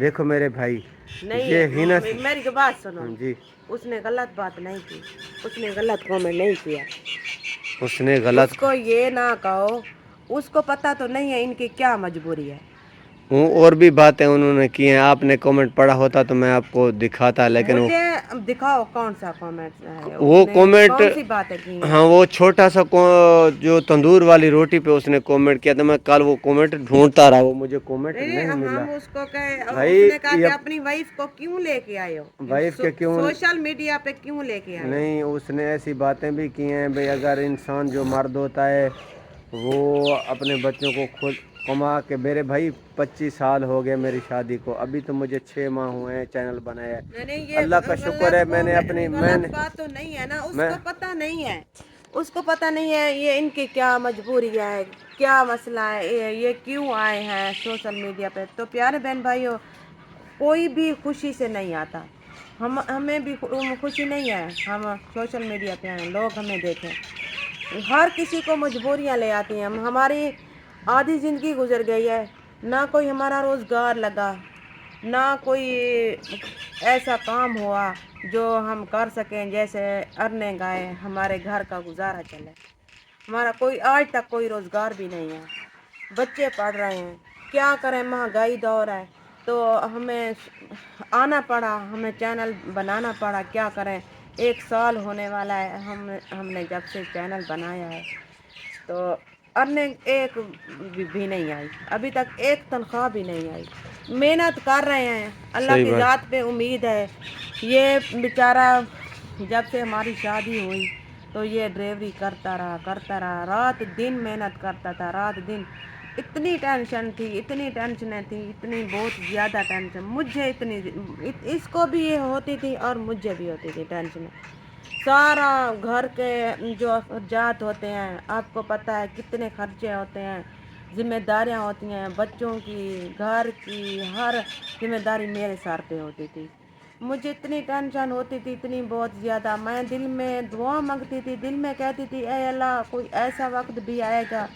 دیکھو میرے بھائی یہ ہی نا. میری بات سنو. جی اس نے غلط بات نہیں کی, اس نے غلط کامنٹ نہیں کیا. اس نے اس غلط کو یہ نہ کہو, اس کو پتہ تو نہیں ہے ان کی کیا مجبوری ہے. اور بھی باتیں انہوں نے کی ہیں. آپ نے کامنٹ پڑھا ہوتا تو میں آپ کو دکھاتا, لیکن مجھے دکھاؤ کون سا کامنٹ ہے, اس وہ نے کامنٹ, کون سی باتیں کی ہیں. ہاں وہ چھوٹا سا جو تندور والی روٹی پہ اس نے کامنٹ کیا تھا. میں کل وہ کامنٹ ڈھونڈتا رہا, وہ مجھے کامنٹ نہیں ملا. ہم اس کو کہے, اس بھائی نے کہا کہ یہ اپنی وائف کو کیوں لے کے آئے ہو, وائف کے کیوں سوشل میڈیا پہ کیوں لے کے آئے ہو. نہیں, اس نے ایسی باتیں بھی کی ہیں بھئی اگر انسان جو مرد ہوتا ہے وہ اپنے بچوں کو خود کما کے, میرے بھائی 25 سال ہو گئے میری شادی کو, ابھی تو مجھے 6 ماہ ہوئے ہیں چینل بنایا. نہیں یہ اللہ کا شکر ہے میں نے اپنی غلط بات تو نہیں ہے نا, اس کو پتہ نہیں ہے, اس کو پتہ نہیں ہے یہ ان کی کیا مجبوری ہے, کیا مسئلہ ہے, یہ کیوں آئے ہیں سوشل میڈیا پہ. تو پیارے بہن بھائیو, کوئی بھی خوشی سے نہیں آتا, ہمیں بھی خوشی نہیں ہے ہم سوشل میڈیا پہ ہیں, لوگ ہمیں دیکھیں. ہر کسی کو مجبوریاں لے آتی ہیں. ہماری آدھی زندگی گزر گئی ہے, نہ کوئی ہمارا روزگار لگا, نہ کوئی ایسا کام ہوا جو ہم کر سکیں جیسے ارننگ آئے, ہمارے گھر کا گزارا چلے. ہمارا کوئی آج تک کوئی روزگار بھی نہیں ہے. بچے پڑھ رہے ہیں, کیا کریں, مہنگائی دور ہے تو ہمیں آنا پڑا, ہمیں چینل بنانا پڑا. کیا کریں, 1 سال ہونے والا ہے ہم نے جب سے چینل بنایا ہے, تو ارننگ ایک بھی نہیں آئی ابھی تک, ایک تنخواہ بھی نہیں آئی. محنت کر رہے ہیں, اللہ صحیح کی بات. ذات پہ امید ہے. یہ بیچارہ جب سے ہماری شادی ہوئی تو یہ ڈریوری کرتا رہا, رات دن محنت کرتا تھا, رات دن. اتنی ٹینشن تھی, اتنی ٹینشنیں تھیں, اتنی بہت زیادہ ٹینشن. مجھے اتنی, اس کو بھی یہ ہوتی تھی اور مجھے بھی ہوتی تھی ٹینشنیں. سارا گھر کے جو اخراجات ہوتے ہیں, آپ کو پتہ ہے کتنے خرچے ہوتے ہیں, ذمہ داریاں ہوتی ہیں بچوں کی, گھر کی, ہر ذمہ داری میرے سر پہ ہوتی تھی. مجھے اتنی ٹینشن ہوتی تھی, اتنی بہت زیادہ. میں دل میں دعا مانگتی تھی, دل میں کہتی تھی اے اللہ کوئی ایسا وقت بھی آئے گا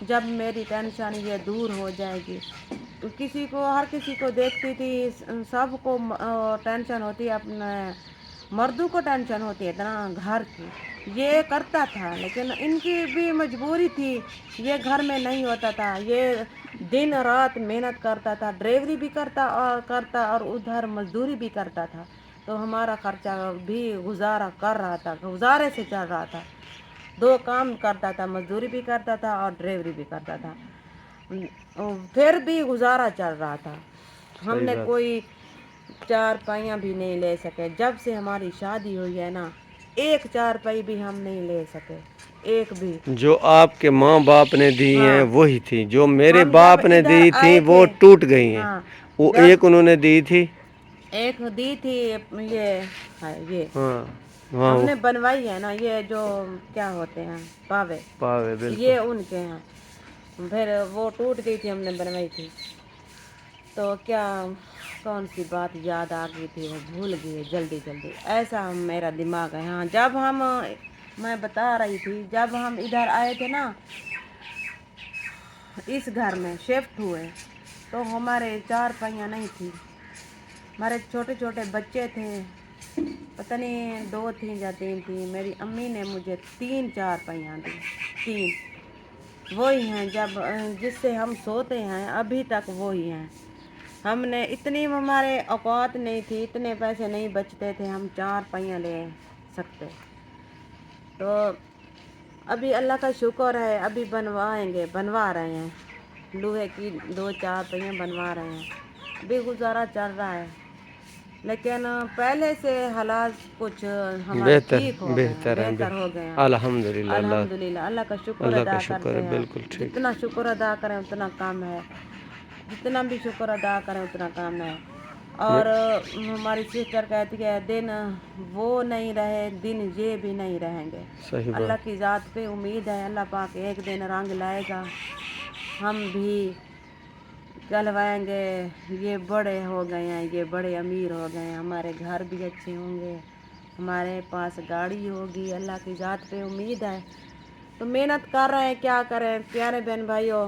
جب میری ٹینشن یہ دور ہو جائے گی. ہر کسی کو دیکھتی تھی, سب کو ٹینشن ہوتی ہے, اپنے مردوں کو ٹینشن ہوتی ہے اتنا گھر کی. یہ کرتا تھا لیکن ان کی بھی مجبوری تھی, یہ گھر میں نہیں ہوتا تھا, یہ دن رات محنت کرتا تھا, ڈریوری بھی کرتا اور ادھر مزدوری بھی کرتا تھا. تو ہمارا خرچہ بھی گزارا کر رہا تھا, گزارے سے چل رہا تھا. 2 کام کرتا تھا, مزدوری بھی کرتا تھا اور ڈریوری بھی کرتا تھا, پھر بھی گزارا چل رہا تھا. ہم صحیح نے بات. کوئی 4 پائیاں بھی نہیں لے سکے. جب سے ہماری شادی ہوئی ہے نا, 1 4 بھی ہم نہیں لے سکے, ایک بھی. جو آپ کے ماں باپ نے دی ہیں ہاں, وہی تھی, جو میرے ہم جب باپ نے ادھر دی تھی آئے وہ تھے, ٹوٹ گئی ہیں. ہاں وہ جب ایک انہوں نے دی تھی, ایک دی تھی یہ ہاں ہاں ہم وہ نے بنوائی ہے نا, یہ جو کیا ہوتے ہیں پاوے, پاوے بالکل. یہ ان کے ہیں. پھر وہ ٹوٹ گئی تھی, ہم نے بنوائی تھی. تو کیا کون سی بات یاد آ گئی تھی, وہ بھول گئی جلدی جلدی, ایسا میرا دماغ ہے. ہاں جب میں بتا رہی تھی, جب ہم ادھر آئے تھے نا, اس گھر میں شفٹ ہوئے تو ہمارے 4 پائیاں نہیں تھی. ہمارے چھوٹے چھوٹے بچے تھے, پتہ نہیں 2 تھیں یا 3 تھیں. میری امی نے مجھے 3 4 پائیاں دی, 3 وہی ہیں جس سے ہم سوتے ہیں ابھی تک وہی ہیں. ہم نے اتنی, ہمارے اوقات نہیں تھی, اتنے پیسے نہیں بچتے تھے ہم 4 پائیاں لے سکتے. تو ابھی اللہ کا شکر ہے, ابھی بنوا رہے ہیں, لوہے کی 2 4 پہیے بنوا رہے ہیں. بھی گزارا چل رہا ہے, لیکن پہلے سے حالات کچھ ہمارے ٹھیک ہو گئے ہیں, بہتر ہو گئے ہیں. الحمد للہ. الحمد للہ, اللہ کا شکر اللہ کا ادا شکر ہے, کرتے ہیں. بالکل ٹھیک. جتنا شکر ادا کریں اتنا کم ہے, جتنا بھی شکر ادا کریں اتنا کم ہے. اور ہماری سسٹر کہتی ہے دن وہ نہیں رہے, دن یہ بھی نہیں رہیں گے. صحیح اللہ بات. کی ذات پہ امید ہے, اللہ پاک ایک دن رنگ لائے گا, ہم بھی کہلوائیں گے یہ بڑے ہو گئے ہیں, یہ بڑے امیر ہو گئے ہیں, ہمارے گھر بھی اچھے ہوں گے, ہمارے پاس گاڑی ہوگی. اللہ کی ذات پہ امید ہے, تو محنت کر رہے ہیں. کیا کریں پیارے بہن بھائیوں,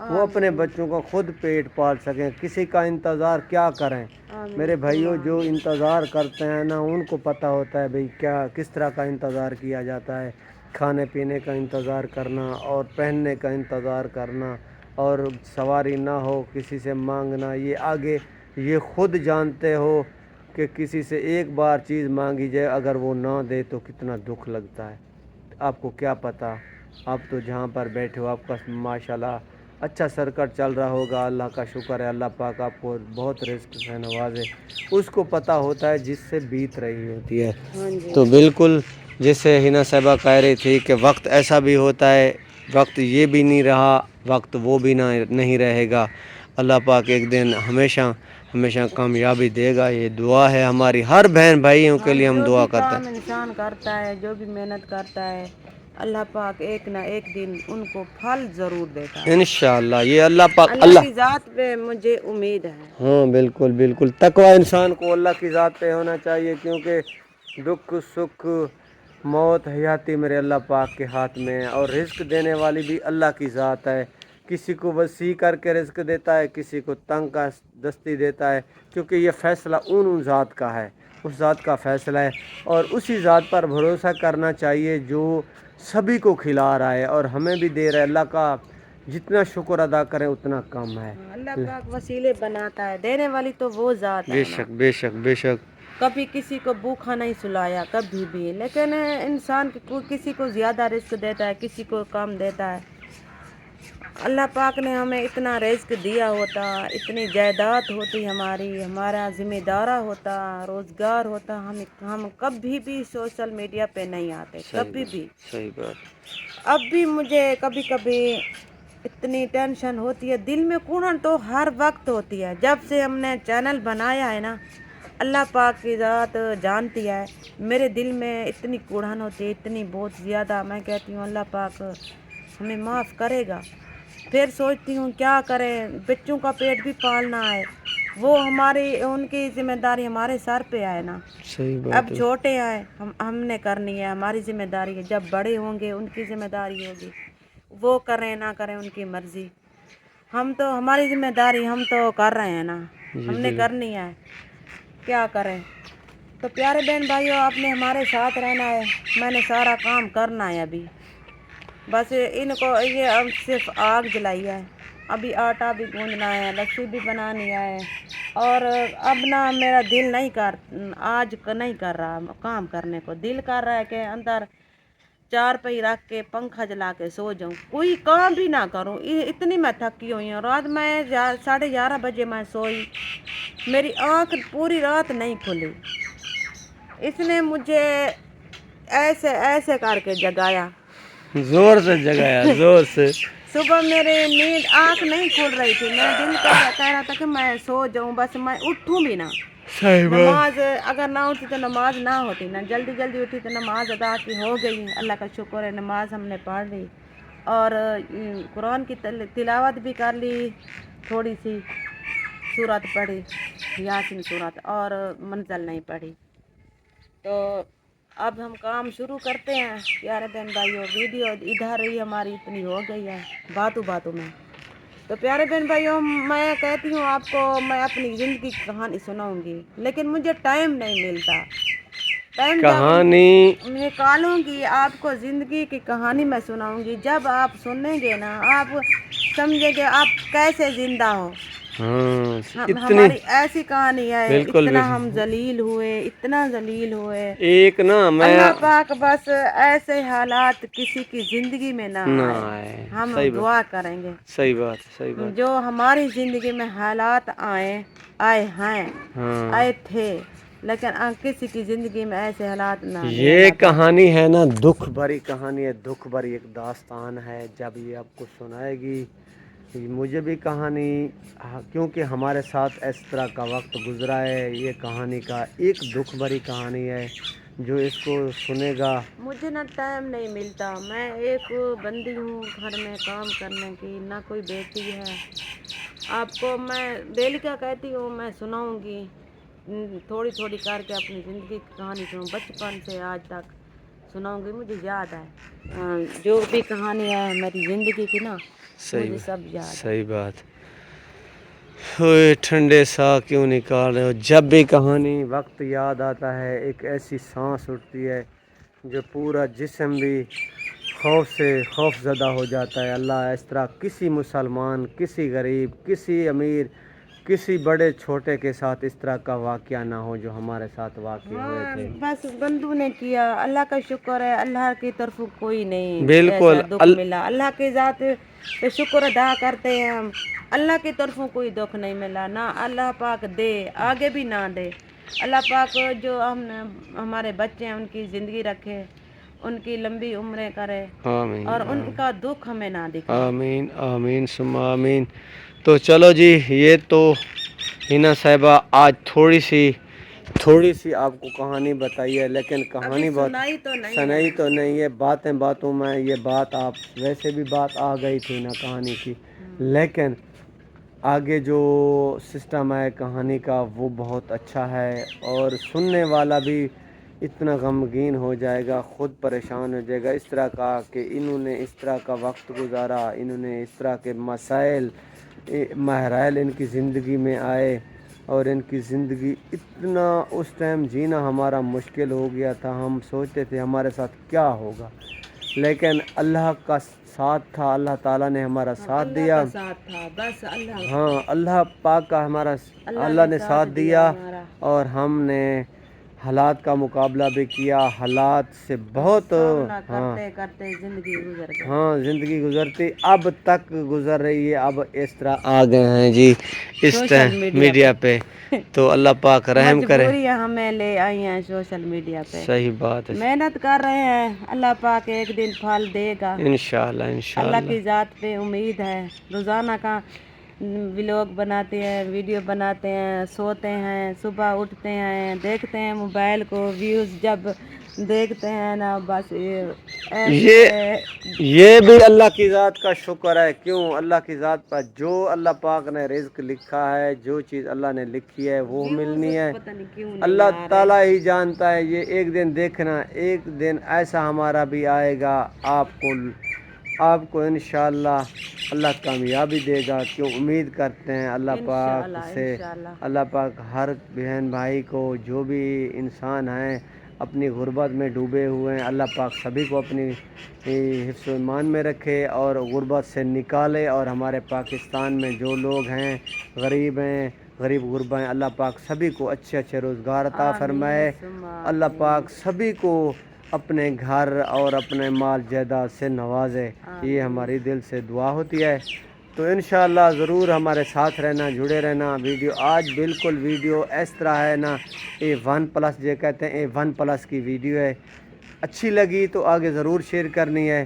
وہ اپنے بچوں کا خود پیٹ پال سکیں, کسی کا انتظار کیا کریں. آمین. میرے بھائیوں جو انتظار کرتے ہیں نا ان کو پتہ ہوتا ہے بھئی کیا کس طرح کا انتظار کیا جاتا ہے. کھانے پینے کا انتظار کرنا اور پہننے کا انتظار کرنا اور سواری نہ ہو کسی سے مانگنا, یہ آگے یہ خود جانتے ہو کہ کسی سے ایک بار چیز مانگی جائے اگر وہ نہ دے تو کتنا دکھ لگتا ہے. آپ کو کیا پتہ, آپ تو جہاں پر بیٹھے ہو آپ کا ماشاءاللہ اچھا سرکٹ چل رہا ہوگا, اللہ کا شکر ہے, اللہ پاک آپ کو بہت رزق سے نوازے. اس کو پتہ ہوتا ہے جس سے بیت رہی ہوتی ہے. ہاں جی. تو بالکل جیسے ہنا صاحبہ کہہ رہی تھی کہ وقت ایسا بھی ہوتا ہے, وقت یہ بھی نہیں رہا, وقت وہ بھی نہیں رہے گا. اللہ پاک ایک دن ہمیشہ کامیابی دے گا. یہ دعا ہے ہماری ہر بہن بھائیوں کے لیے, ہم جو دعا بھی کرتے کام ہیں. انسان کرتا ہے, جو بھی محنت کرتا ہے, اللہ پاک ایک نہ ایک دن ان کو پھل ضرور دیتا ہے. انشاءاللہ یہ اللہ پاک اللہ کی ذات پہ مجھے امید ہے. ہاں بالکل بالکل, تقوی انسان کو اللہ کی ذات پہ ہونا چاہیے, کیونکہ دکھ سکھ موت حیاتی میرے اللہ پاک کے ہاتھ میں ہے, اور رزق دینے والی بھی اللہ کی ذات ہے. کسی کو وسیع کر کے رزق دیتا ہے, کسی کو تنگ کا دستی دیتا ہے, کیونکہ یہ فیصلہ ان ذات کا ہے, اس ذات کا فیصلہ ہے. اور اسی ذات پر بھروسہ کرنا چاہیے جو سبھی کو کھلا رہا ہے اور ہمیں بھی دے رہا ہے. اللہ کا جتنا شکر ادا کریں اتنا کم ہے. اللہ پاک وسیلے بناتا ہے, دینے والی تو وہ ذات بے ہے نا. شک بے شک بے شک. کبھی کسی کو بھوکا نہیں سلایا کبھی بھی, لیکن انسان کسی کو زیادہ رزق دیتا ہے, کسی کو کم دیتا ہے. اللہ پاک نے ہمیں اتنا رزق دیا ہوتا, اتنی جائیداد ہوتی ہماری, ہمارا ذمہ دارا ہوتا, روزگار ہوتا, ہم کبھی بھی سوشل میڈیا پہ نہیں آتے, کبھی بھی. صحیح بات. اب بھی مجھے کبھی کبھی اتنی ٹینشن ہوتی ہے دل میں, کونن تو ہر وقت ہوتی ہے. جب سے ہم نے چینل بنایا ہے نا, اللہ پاک کی ذات جانتی ہے, میرے دل میں اتنی کوڑھن ہوتی ہے, اتنی بہت زیادہ. میں کہتی ہوں اللہ پاک ہمیں معاف کرے گا. پھر سوچتی ہوں کیا کریں, بچوں کا پیٹ بھی پالنا ہے, وہ ان کی ذمہ داری ہمارے سر پہ آئے نا. صحیح اب بات ہے. چھوٹے ہیں, ہم نے کرنی ہے, ہماری ذمہ داری ہے. جب بڑے ہوں گے ان کی ذمہ داری ہوگی, وہ کریں نہ کریں ان کی مرضی. ہم تو ہماری ذمہ داری ہم تو کر رہے ہیں نا, ہم نے کرنی ہے, کیا کریں. تو پیارے بہن بھائیوں, آپ نے ہمارے ساتھ رہنا ہے, میں نے سارا کام کرنا ہے. ابھی بس ان کو یہ اب صرف آگ جلائی ہے, ابھی آٹا بھی گوندنا ہے, لسی بھی بنانی ہے. اور اب نا میرا دل نہیں کر رہا کام کرنے کو. دل کر رہا ہے کہ اندر چار پئی رکھ کے پنکھا جلا کے سو جاؤں, کوئی کام بھی نہ کروں. اتنی میں تھکی ہوئی ہوں. رات میں 11:30 بجے میں سوئی, میری آنکھ پوری رات نہیں کھلی. اس نے مجھے ایسے کر کے جگایا, زور سے جگایا, زور سے. صبح میرے نیند آنکھ نہیں کھل رہی تھی, میں دل کہہ رہا تھا کہ میں سو جاؤں, بس میں اٹھوں بھی نہ. صحیح بات. نماز اگر نہ اٹھی تو نماز نہ ہوتی نا, جلدی جلدی اٹھی تو نماز ادا کی ہو گئی. اللہ کا شکر ہے, نماز ہم نے پڑھ لی, اور قرآن کی تلاوت بھی کر لی, تھوڑی سی سورت پڑھی, یاسین سورت, اور منزل نہیں پڑھی. تو اب ہم کام شروع کرتے ہیں. پیارے بہن بھائیوں, ویڈیو ادھر ہی ہماری اتنی ہو گئی ہے باتوں میں. تو پیارے بہن بھائیوں, میں کہتی ہوں آپ کو, میں اپنی زندگی کی کہانی سناؤں گی, لیکن مجھے ٹائم نہیں ملتا. ٹائم جب کہانی نکالوں گی آپ کو زندگی کی کہانی میں سناؤں گی. جب آپ سنیں گے نا, آپ سمجھیں گے آپ کیسے زندہ ہو. ہاں اتنی ہماری ایسی کہانی ہے, بالکل اتنا ہم بالکل. ذلیل ہوئے, اتنا ذلیل ہوئے. ایک نا میں اللہ پاک بس ایسے حالات کسی کی زندگی میں نہ آئے, آئے. ہم صحیح بات دعا کریں گے. صحیح بات صحیح بات. جو ہماری زندگی میں حالات آئے ہیں, ہاں آئے تھے, لیکن کسی کی زندگی میں ایسے حالات نہ دے یہ اللہ پاک. کہانی ہے نا, دکھ بھری کہانی ہے, دکھ بھری ایک داستان ہے. جب یہ آپ کو سنائے گی, مجھے بھی کہانی, کیونکہ ہمارے ساتھ اس طرح کا وقت گزرا ہے, یہ کہانی کا ایک دکھ بھری کہانی ہے. جو اس کو سنے گا, مجھے نہ ٹائم نہیں ملتا, میں ایک بندی ہوں گھر میں کام کرنے کی, نہ کوئی بیٹی ہے. آپ کو میں ڈیلی کا کہتی ہوں, میں سناؤں گی تھوڑی تھوڑی کر کے اپنی زندگی کی کہانی سنوں, بچپن سے آج تک سناؤں گی. مجھے یاد ہے جو بھی کہانی ہے میری زندگی کی نا, مجھے سب یاد ہے۔ صحیح بات۔ ہوئے ٹھنڈے سا کیوں نکال رہے ہو؟ جب بھی کہانی وقت یاد آتا ہے ایک ایسی سانس اٹھتی ہے جو پورا جسم بھی خوف سے خوف زدہ ہو جاتا ہے۔ اللہ اس طرح کسی مسلمان، کسی غریب، کسی امیر، کسی بڑے چھوٹے کے ساتھ اس طرح کا واقعہ نہ ہو جو ہمارے ساتھ واقع ہوئے تھے۔ بس بندو نے کیا، اللہ کا شکر ہے، اللہ کی طرف کوئی نہیں بالکل ایسا دکھ ملا، اللہ کی ذات پہ شکر ادا کرتے ہیں ہم، اللہ کی طرف کوئی دکھ نہیں ملا، نہ اللہ پاک دے، آگے بھی نہ دے۔ اللہ پاک جو ہمارے بچے ہیں ان کی زندگی رکھے، ان کی لمبی عمریں کرے آمین اور ان کا دکھ ہمیں نہ دکھائے۔ آمین آمین ثم آمین۔ تو چلو جی، یہ تو ہینا صاحبہ آج تھوڑی سی آپ کو کہانی بتائی ہے، لیکن کہانی سنائی تو نہیں ہے۔ سنائی تو نہیں ہے، باتیں باتوں میں یہ بات آپ ویسے بھی بات آ گئی تھی نا کہانی کی، لیکن آگے جو سسٹم ہے کہانی کا وہ بہت اچھا ہے اور سننے والا بھی اتنا غمگین ہو جائے گا، خود پریشان ہو جائے گا، اس طرح کا کہ انہوں نے اس طرح کا وقت گزارا، انہوں نے اس طرح کے مسائل مہرائل ان کی زندگی میں آئے اور ان کی زندگی اتنا اس ٹائم جینا ہمارا مشکل ہو گیا تھا، ہم سوچتے تھے ہمارے ساتھ کیا ہوگا، لیکن اللہ کا ساتھ تھا، اللہ تعالیٰ نے ہمارا ساتھ دیا۔ اللہ کا ساتھ تھا، بس اللہ ہاں، اللہ پاک کا ہمارا اللہ نے ساتھ دیا اور ہم نے حالات کا مقابلہ بھی کیا، حالات سے بہت کرتے کرتے زندگی گزر گئی۔ ہاں زندگی گزرتی اب تک گزر رہی ہے، اب اس طرح آ گئے ہیں جی اس سوشل میڈیا پہ، تو اللہ پاک رحم کرے۔ مجبوریاں ہمیں لے آئی ہیں سوشل میڈیا پہ، صحیح بات ہے، محنت کر رہے ہیں، اللہ پاک ایک دن پھل دے گا، انشاءاللہ اللہ انشاءاللہ۔ کی ذات پہ امید ہے۔ روزانہ کا ولاگ بناتے ہیں، ویڈیو بناتے ہیں، سوتے ہیں، صبح اٹھتے ہیں، دیکھتے ہیں موبائل کو، ویوز جب دیکھتے ہیں نا بس یہ بھی اللہ کی ذات کا شکر ہے، کیوں اللہ کی ذات پر جو اللہ پاک نے رزق لکھا ہے، جو چیز اللہ نے لکھی ہے وہ ملنی ہے، اللہ تعالیٰ ہی جانتا ہے۔ یہ ایک دن دیکھنا، ایک دن ایسا ہمارا بھی آئے گا، آپ کو انشاءاللہ اللہ کامیابی دے گا، کیوں امید کرتے ہیں اللہ پاک سے۔ اللہ پاک ہر بہن بھائی کو، جو بھی انسان ہیں اپنی غربت میں ڈوبے ہوئے ہیں، اللہ پاک سبھی کو اپنی حفظ و ایمان میں رکھے اور غربت سے نکالے، اور ہمارے پاکستان میں جو لوگ ہیں غریب غربا ہیں، اللہ پاک سبھی کو اچھے اچھے روزگار عطا فرمائے، اللہ پاک سبھی کو اپنے گھر اور اپنے مال جائیداد سے نوازے، یہ ہماری دل سے دعا ہوتی ہے۔ تو انشاءاللہ ضرور ہمارے ساتھ رہنا، جڑے رہنا۔ ویڈیو آج بالکل ویڈیو اس طرح ہے نا، A1+ جو کہتے ہیں A1+ کی ویڈیو ہے، اچھی لگی تو آگے ضرور شیئر کرنی ہے،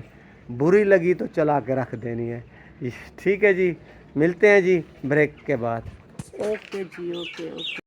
بری لگی تو چلا کے رکھ دینی ہے۔ ٹھیک ہے جی، ملتے ہیں جی بریک کے بعد۔ اوکے جی، اوکے اوکے۔